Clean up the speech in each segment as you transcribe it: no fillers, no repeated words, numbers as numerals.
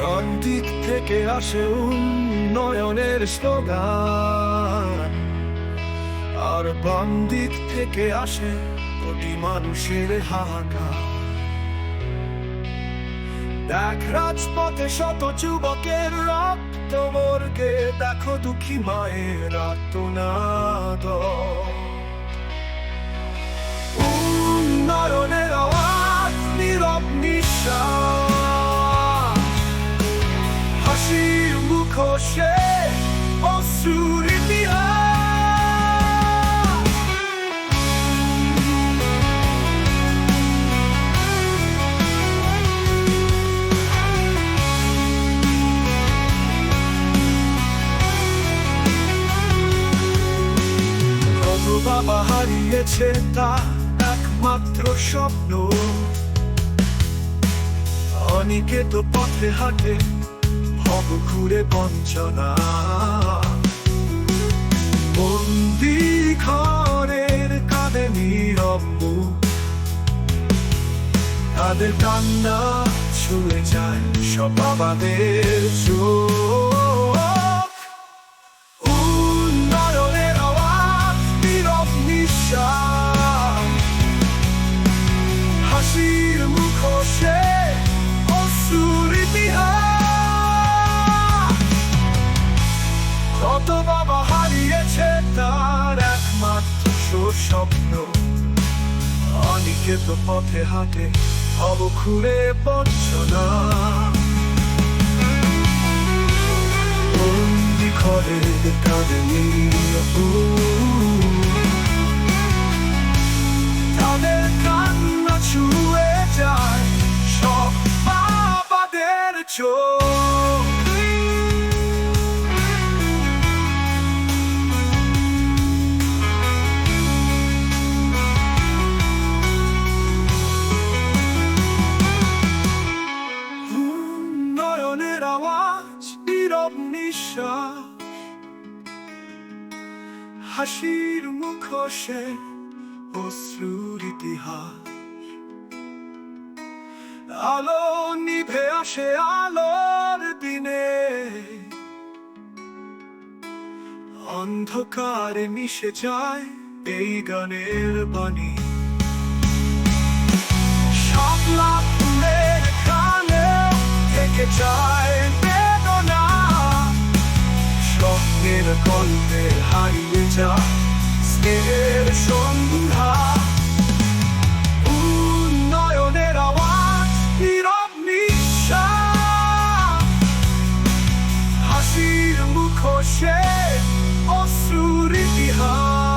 ডান দিক থেকে আসে উন্নয়নের স্লোগান, আর বাম দিক থেকে আসে কোটি মানুষের হাহাকার। দেখ রাজপথে শত যুবকের রক্ত মর্গে, দেখো দুঃখী মায়ের আর্তনাদ। উন্নয়নের আওয়াজ, নীরব নিঃশ্বাস, হাসির মুখোশে অশ্রুর ইতিহাস। কত বাবা হারিয়েছে তার একমাত্র স্বপ্ন, অনেকে তো পথে হাঁটে ভব ঘুরে বঞ্চনা। বন্দি ঘরের কাঁধে নীরব মুখ, তাদের কান্না ছুঁয়ে যায় সব বাবাদের চোখ। উন্নয়নের আওয়াজ, নীরব নিঃশ্বাস, হাসির মুখোশে অশ্রুর ইতিহাস। কত বাবা হারিয়েছে তার একমাত্র স্বপ্ন, অনেকে তো পথে হাঁটে ভব ঘুরে বঞ্চনা। বন্দি ঘরের কাঁধে নীরব মুখ, তাদের কান্না ছুঁয়ে যায় সব বাবাদের চোখ। উন্নয়নের আওয়াজ, নীরব নিঃশ্বাস, হাসির মুখোশে অশ্রুর ইতিহাস। আলো নিভে আসে আলোর দিনে, অন্ধকারে মিশে যায় এই গানের বাণী। শাপলা ফুলের কানে থেকে যায় বেদনা, স্বপ্নের গল্পে হারিয়ে যায় স্নেহের সন্ধ্যা। উন্নয়নের আওয়াজ, নীরব নিঃশ্বাস, হাসির মুখোশে অশ্রুর ইতিহাস।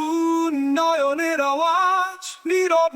উন্নয়নের আওয়াজ, নীরব